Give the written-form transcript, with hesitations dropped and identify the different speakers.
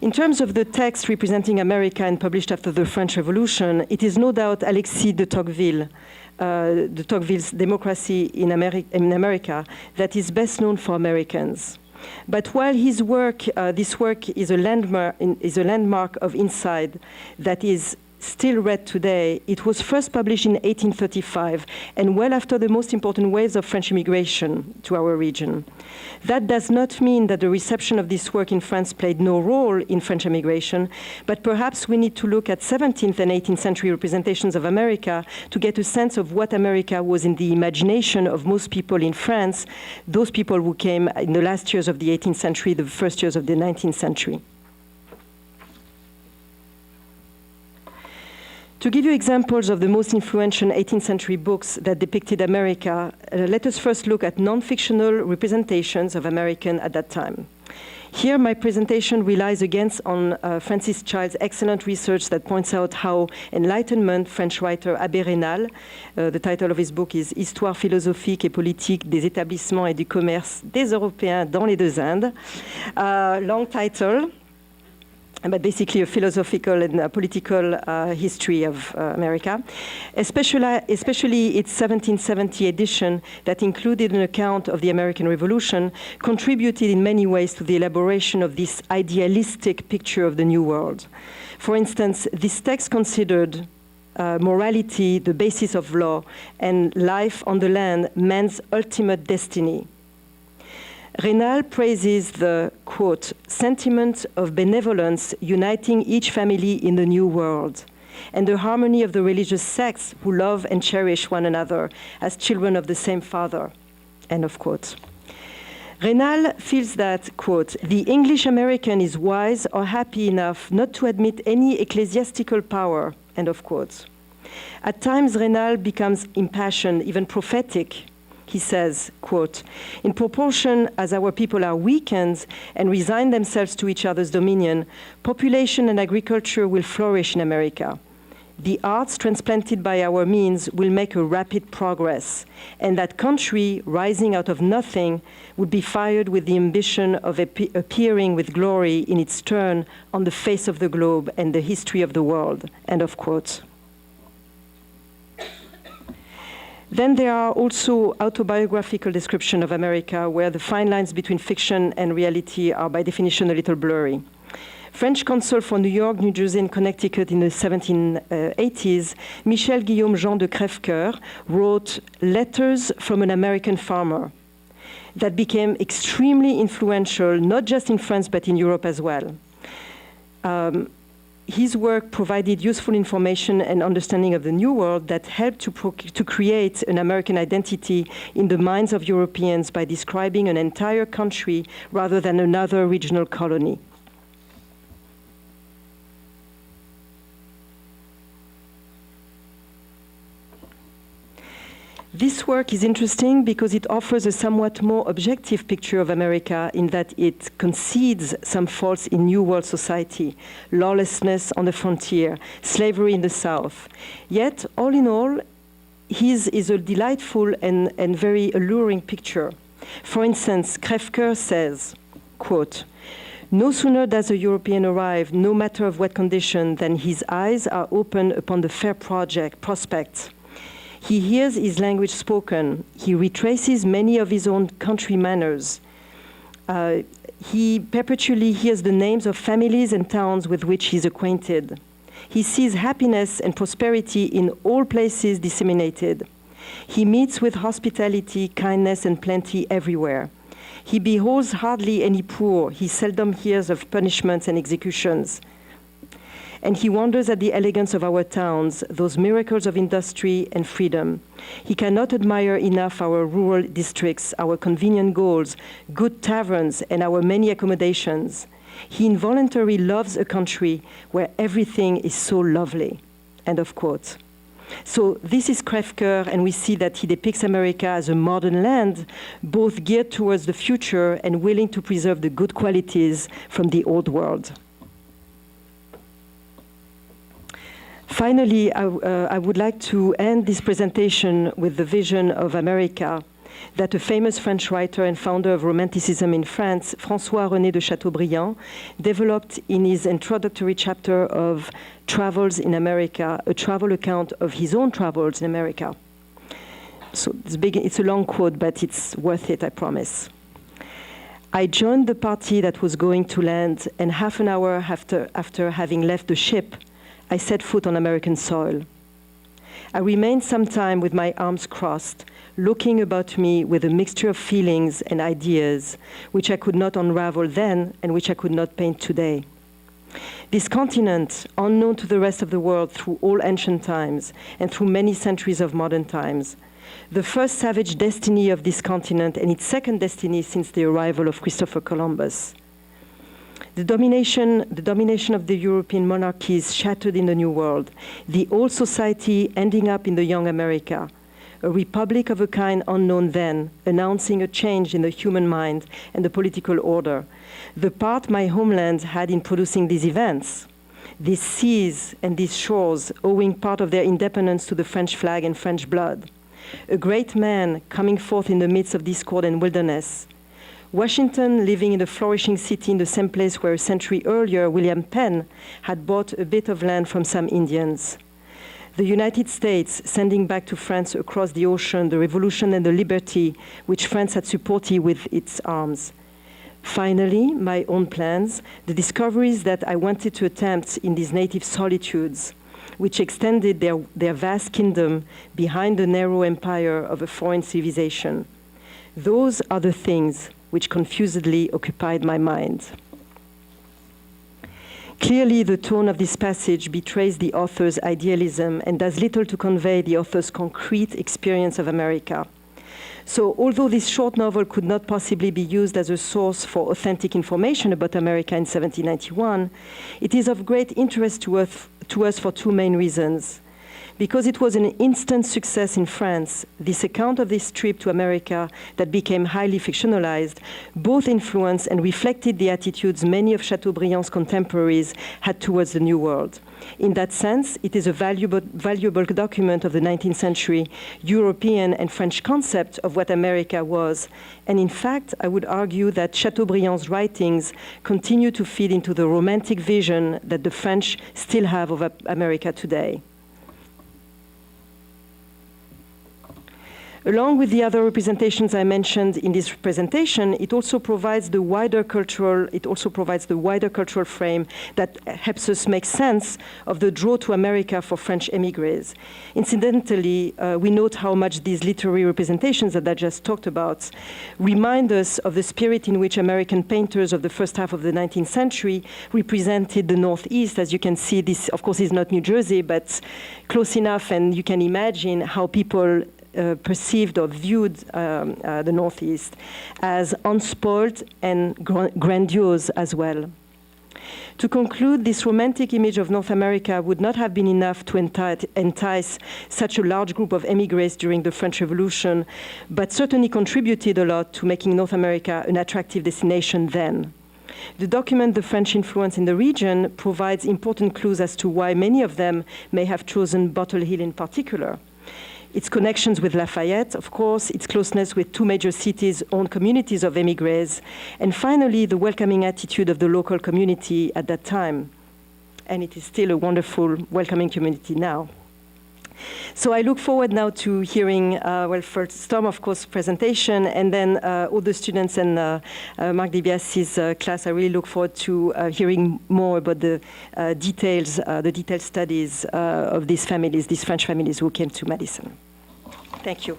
Speaker 1: In terms of the text representing America and published after the French Revolution, it is no doubt Alexis de Tocqueville's Democracy in America that is best known for Americans. But while his work, this work is a landmark of insight that is still read today, it was first published in 1835 and well after the most important waves of French immigration to our region. That does not mean that the reception of this work in France played no role in French immigration, but perhaps we need to look at 17th and 18th century representations of America to get a sense of what America was in the imagination of most people in France, those people who came in the last years of the 18th century, the first years of the 19th century. To give you examples of the most influential 18th century books that depicted America, let us first look at non-fictional representations of American at that time. Here, my presentation relies again on Francis Child's excellent research that points out how Enlightenment French writer Abbé Raynal, the title of his book is Histoire philosophique et politique des établissements et du commerce des Européens dans les deux Indes, long title, but basically a philosophical and political history of America, especially its 1770 edition that included an account of the American Revolution, contributed in many ways to the elaboration of this idealistic picture of the New World. For instance, this text considered morality the basis of law and life on the land man's ultimate destiny. Raynal praises the, quote, sentiment of benevolence uniting each family in the new world, and the harmony of the religious sects who love and cherish one another as children of the same father, end of quote. Raynal feels that, quote, the English American is wise or happy enough not to admit any ecclesiastical power, end of quote. At times, Raynal becomes impassioned, even prophetic. He says, quote, in proportion as our people are weakened and resign themselves to each other's dominion, population and agriculture will flourish in America. The arts transplanted by our means will make a rapid progress, and that country, rising out of nothing, would be fired with the ambition of appearing with glory in its turn on the face of the globe and the history of the world, end of quote. Then there are also autobiographical descriptions of America where the fine lines between fiction and reality are by definition a little blurry. French consul for New York, New Jersey, and Connecticut in the 1780s, Michel Guillaume Jean de Crèvecoeur wrote Letters from an American Farmer that became extremely influential, not just in France, but in Europe as well. His work provided useful information and understanding of the New World that helped to create an American identity in the minds of Europeans by describing an entire country rather than another regional colony. This work is interesting because it offers a somewhat more objective picture of America in that it concedes some faults in New World society, lawlessness on the frontier, slavery in the South. Yet, all in all, his is a delightful and very alluring picture. For instance, Crèvecoeur says, quote, no sooner does a European arrive, no matter of what condition, than his eyes are opened upon the fair prospect. He hears his language spoken. He retraces many of his own country manners. He perpetually hears the names of families and towns with which he is acquainted. He sees happiness and prosperity in all places disseminated. He meets with hospitality, kindness, and plenty everywhere. He beholds hardly any poor. He seldom hears of punishments and executions. And he wonders at the elegance of our towns, those miracles of industry and freedom. He cannot admire enough our rural districts, our convenient goals, good taverns, and our many accommodations. He involuntarily loves a country where everything is so lovely, end of quote. So this is Crèvecoeur, and we see that he depicts America as a modern land, both geared towards the future and willing to preserve the good qualities from the old world. Finally, I would like to end this presentation with the vision of America that a famous French writer and founder of Romanticism in France, François-René de Chateaubriand, developed in his introductory chapter of Travels in America, a travel account of his own travels in America. So it's a long quote, but it's worth it, I promise. I joined the party that was going to land, and half an hour after having left the ship, I set foot on American soil. I remained some time with my arms crossed, looking about me with a mixture of feelings and ideas, which I could not unravel then and which I could not paint today. This continent, unknown to the rest of the world through all ancient times and through many centuries of modern times, the first savage destiny of this continent and its second destiny since the arrival of Christopher Columbus. The domination of the European monarchies shattered in the New World, the old society ending up in the young America, a republic of a kind unknown then, announcing a change in the human mind and the political order, the part my homeland had in producing these events, these seas and these shores owing part of their independence to the French flag and French blood, a great man coming forth in the midst of discord and wilderness, Washington living in a flourishing city in the same place where a century earlier William Penn had bought a bit of land from some Indians. The United States sending back to France across the ocean the revolution and the liberty which France had supported with its arms. Finally, my own plans, the discoveries that I wanted to attempt in these native solitudes, which extended their vast kingdom behind the narrow empire of a foreign civilization. Those are the things which confusedly occupied my mind. Clearly, the tone of this passage betrays the author's idealism and does little to convey the author's concrete experience of America. So, although this short novel could not possibly be used as a source for authentic information about America in 1791, it is of great interest to us for two main reasons. Because it was an instant success in France, this account of this trip to America that became highly fictionalized both influenced and reflected the attitudes many of Chateaubriand's contemporaries had towards the New World. In that sense, it is a valuable document of the 19th century European and French concept of what America was. And in fact, I would argue that Chateaubriand's writings continue to feed into the romantic vision that the French still have of America today. Along with the other representations I mentioned in this presentation, it also provides the wider cultural frame that helps us make sense of the draw to America for French émigrés. Incidentally, we note how much these literary representations that I just talked about remind us of the spirit in which American painters of the first half of the 19th century represented the Northeast. As you can see, this, of course, is not New Jersey, but close enough, and you can imagine how people perceived or viewed the Northeast as unspoiled and grandiose as well. To conclude, this romantic image of North America would not have been enough to entice such a large group of émigrés during the French Revolution, but certainly contributed a lot to making North America an attractive destination then. The document, The French Influence in the Region, provides important clues as to why many of them may have chosen Bottle Hill in particular. Its connections with Lafayette, of course, its closeness with two major cities' own communities of émigrés, and finally, the welcoming attitude of the local community at that time. And it is still a wonderful, welcoming community now. So I look forward now to hearing, first Tom, of course, presentation, and then all the students and Marc Debias's class. I really look forward to hearing more about the detailed studies of these families, these French families who came to Madison. Thank you.